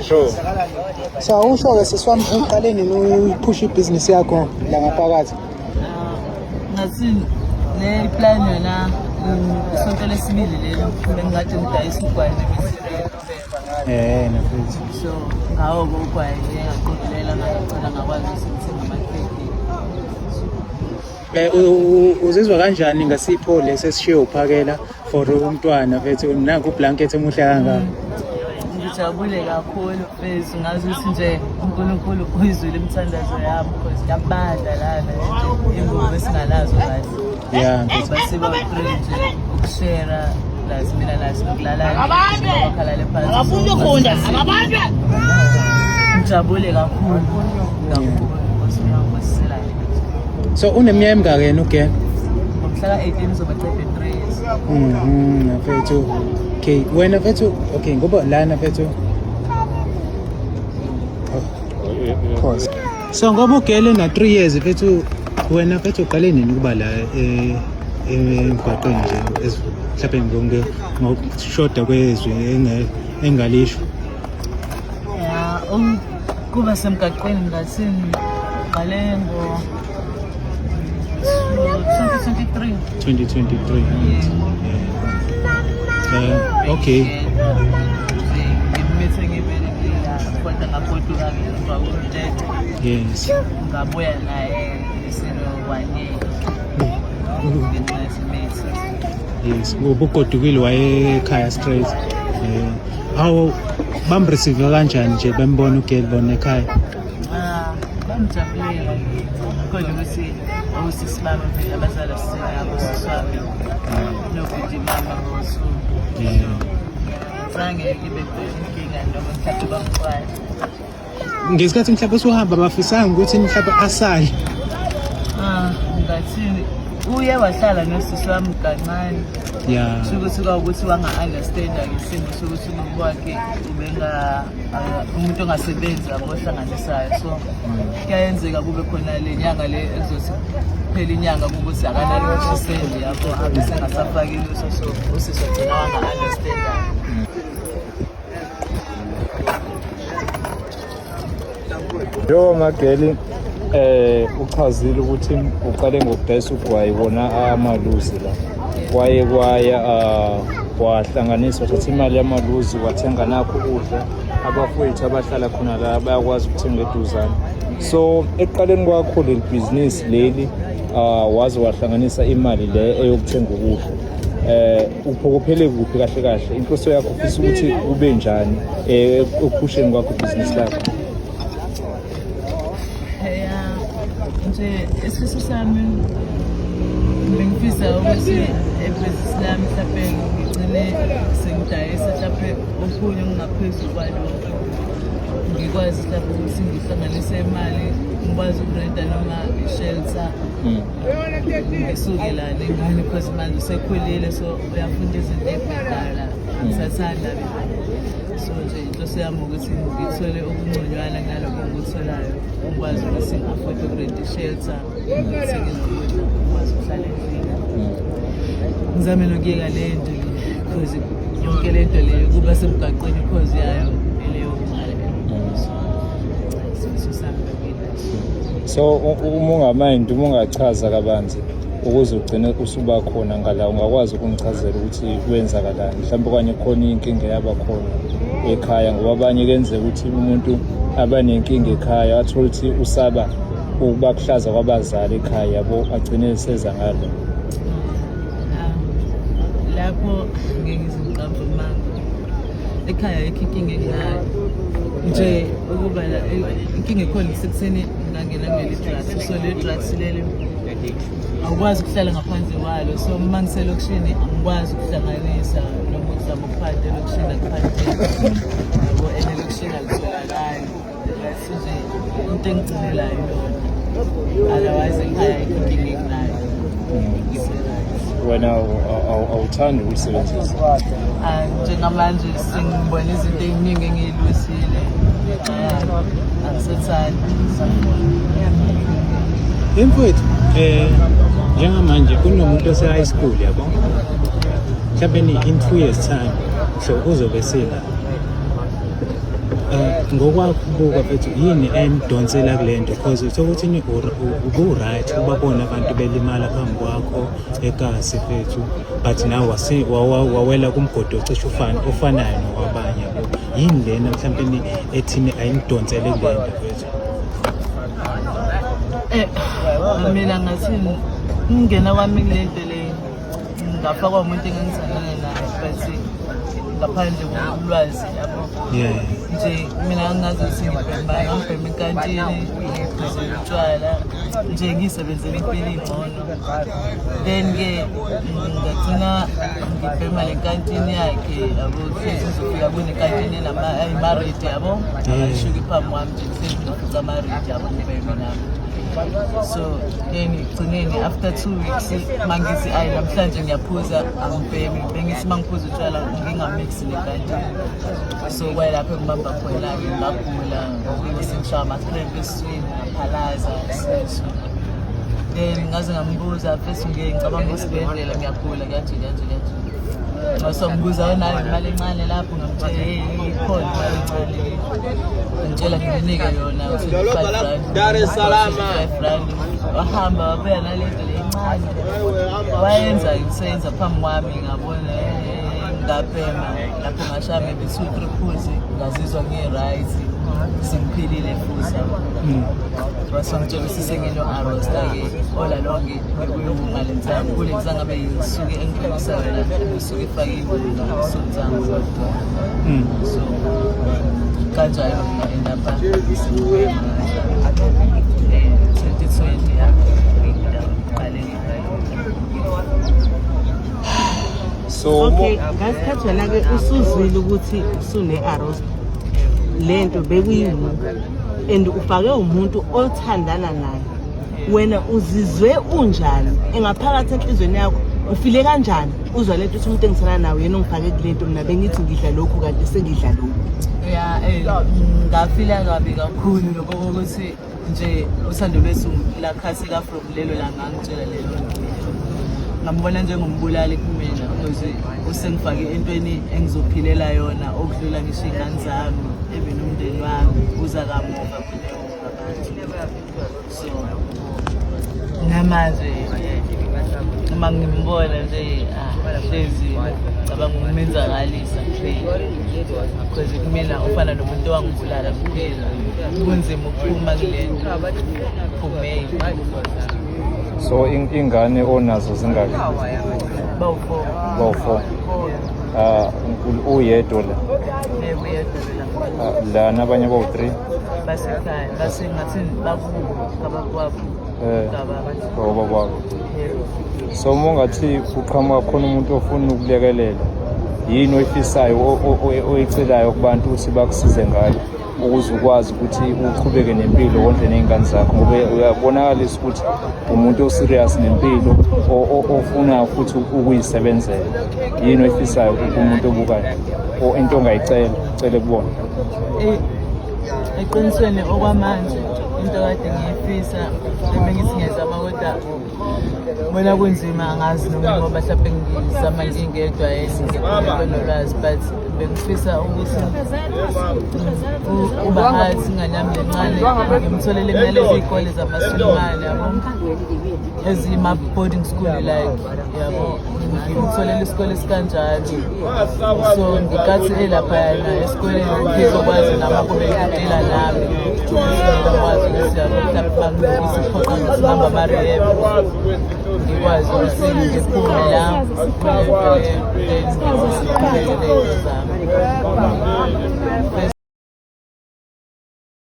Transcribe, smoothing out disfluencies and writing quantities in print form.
Sure. So awusho-ke sesiwami uqaleni uphusha ibhizinisi yakho la ngaphakathi? Ngathi le plan yona isonto lesibili lelo bengikade ngidayisa ugwayi Nafethu. so ngawo-ke ugwayi ngaqokelela ngacela ngakwazi ukuthi ngithenge amakhekhi. Uzizwa kanjani ngasipho lesi esishiye uphakela for umntwana mfethu nanku ublanket emuhle kangaka? Ngijabule kakhulu mfethu ngazi ukuthi nje uNkulunkulu uyizwile imithandazo yami because yabadla lana ingubo esingalazo kahle. Yeah, basiba free nje ukushare la simina la sinokulala bakhalale phansi. Ngijabule kakhulu ngosiyangosela. So uneminyaka emingaki yena uGen? Ngomhla ka-18 uzoba 3 years. Mfethu. Okay, wena mfethu, okay ngoba lana mfethu. Pause. So ngoba uGen na 3 years mfethu wena mfethu uqale nini ukuba la emgwaqweni nje mhlawumbe ngokushoda kwezwi engalisho? Yeah, kuba semgaqweni ngathini qale ngo 2023. Okay. Yes. Ngabuya naye isilo 1 year. Yes, ubugodukile waye ekhaya straight. How bamreceive kanjani nje bembona uGen bona ekhaya? Bamjabulile kodwa ukuthi awusisibaba phela abazali sisayabo siswabi nokuthi mama ngosu. Zange libe inkinga noma mhlawumbe bamxwaya. Ngesikhathi mhlawumbe usuhamba bafisanga ukuthi mhlawumbe asale. Ngathini uye wahlala nosisi wami kancane. Yeah. Ukuthi wanga-understanda isimo sokuthi umuntu wakhe ubenga umuntu ongasebenzi abohlanganisayo. So kuyayenzeka kube khona le nyanga le ezothi phela inyanga ukuthi akanalo isisende yabo abese ngasafakile so usizogcina wanga-understanda. Yo Mageli uchazile ukuthi uqale ngokudayisa ugwayi wona amaluzi la. Kwaye wahlanganisa wathatha imali yamaluzi wathenga nakho ukudla abafowethu abahlala khona la bayakwazi ukuthenga eduzane. So eqaleni kwakho leli business leli waze wahlanganisa imali le eyokuthenga ukudla. Uphokophele kuphi kahle kahle inhloso yakho ufisa ukuthi ube njani ekuphusheni kwakho business lakho? Nje isifiso sami bengifisa ukuthi ebhizinisi lami mhlawumbe ngigcine sengidayisa mhlawumbe okunye okungaphezulu kwalokho. Ngikwazi mhlawumbe ukuthi ngihlanganise imali ngikwazi ukurenta noma i-shelter. Ngisuke la nengane because manje usekhulile so uyafunda izinto ey'bhedala ngisathanda so nje inhloso yami ukuthi ngithole okungconywana ngalokho engikutholayo ngikwazi ukuthi ngi-afford ukurenta i-shelter ngithenge nokudla ngikwazi ukuhlala endlini. Ngizame nokuyeka le nto le because yonke le nto leyo kuba semgaqweni because yayo leyo mali. So uma ungamind uma ungachaza kabanzi ukuze ugcine usuba khona ngala ungakwazi ukungichazela ukuthi kwenzakalani mhlawumbe kwanye khona inkinga yaba khona ekhaya ngoba abanye kenzeka ukuthi umuntu abanenkinga ekhaya athola ukuthi usaba ukuba kuhlaza kwabazali ekhaya yabo agcine eseza ngalo. Lapho ngeke ngiziqambe manga ekhaya inkinga enginayo nje ukuba inkinga ekhona isekutheni ngangena kuleli drugs so le drugs leli awukwazi ukuhlala ngaphandle kwalo so uma ngiselokishini angikwazi ukuhlanganisa noma ukuzama ukuphatha elokishini akuphatheki yabo elokishini alitholakali bese nje into engigcinelayo yona otherwise ekhaya inkinga enginayo. Wena awuthandi ukuyisebenzisa? Njengamanje sengibona izinto ey'ningi engiy'lwisile angisethandi. Mfowethu njengamanje kunomuntu ose-high school yabo mhlawumbe in 2 years time so uzobe sela ngokwakubuka mfethu yini emdonsela kule nto because sokuthi ubu-right ubabona abantu belimala phambi kwakho ekasi mfethu but nawe wawela kumgodi ocishe ofanayo nowabanye yabo. Yini lena mhlawumbe ethini ayimdonsele kule nto mfethu? Mina ngathi ngingena kwami kule nto le ngafakwa umuntu engangithandana naye but ngaphandle kolwazi yabo. Nje mina ngazi ukuthi ngibhema ikantini ngiphuze utshwala nje ngisebenzela impilo ingcono, then-ke ngagcina ngibhema le kantini yakhe yabo. Hlezi ngizofika kunekantini enamaredi yabo ashuka iphambi kwami nje ngisezifica amaredi yabo ngibheme nami. So then gcineni after 2 weeks mangithi ayi namhlanje ngiyaphuza angibhemi bengithi mangiphuza utshwala ngingamixi nekantini. So kwayelapho engibamba khona-ke ngagula sengishaya ama-cramp esiswini ngaphalaza isisu. Then ngaze ngambuza first ngicabanga esibhedlela ngiyagula kanje. So ngibuza wena imali encane lapho ngamtshela ikhona imali encane ngitshela nginike yona Dar es Salaam. Wahamba wabuya nalento le encane wayenza ngisebenza phambi kwami ngabona ngabhema lapho ngashaya maybe 2-3 phuzi ngazizwa ngi-right sengiphilile futhi. Wasongitshela sisengino-arresta-ke ola lonke bekuyongalenzanga kule ngizangabe ngisuke engiphelisa wena ngisuke efakiwe sonzango kodwa. So kanjalo ngaendapha 2020 So okay, ngasikhathi wena-ke usuzwile ukuthi usune-arrest lento bekuyini and ufake umuntu othandana naye, wena uzizwe unjani engaphakathi enhlizweni yakho? Ufile kanjani uzwa lento ukuthi umuntu engisana nawe yena ongifake kulento mina bengithi ngidla lokhu kanti sengidla lokhu? Ngafila kabi kakhulu lokho ukuthi nje uthando lwethu lakhaseka from lelo langa ngitshela lelo. Ngambona njengombulali kumina because usengifake entweni engizophilela yona okudlula ngisho ingane zami even umndeni wami uza kamuva so namanje uma ngimbona nje hlezi cabanga ukumenzakalisa because kumina ufana nomuntu wangibulala kuphela kunzima ukuphuma kule nto phumeni. So ingane onazo zingaki? Bawu-4. Uyedwa la? La nabanye bawu-3? Basekhaya, basengathi bakwabo. Bakwabo. So uma ungathi uqhamuka khona umuntu ofuna ukulekelela, yini oyifisayo oyicelayo kubantu ukuthi bakusize ngayo ukuze ukwazi ukuthi uqhubeke nempilo wondle nezingane zakho, ngoba uyabonakalisa ukuthi umuntu oserious nempilo ofuna futhi ukuyisebenzela? Yini oyifisayo kumuntu obukayo o into ongayicela kubona? Eqinisweni okwamanje into kade ngiyifisa bengithi ngiyazama kodwa bona kunzima angazi noma ngoba mhlawumbe ngizama ngingedwa nolwazi but bengifisa ukuthi ubahathi ingane yami lencane ngimtholele imali eziy'kole zamaSulumane yabo ezima-boarding school like yabo ngimtholele isikole esikanjalo. So ngikathi laphayana esikoleni ngizokwazi nama kube ngidela nami ngikwazi ukuthi yabo mhlawumbe isiphoqa ukuthi ngihamba ama-rehab ngikwazi ukuthi ngiphume la then ngiqhubekele zami.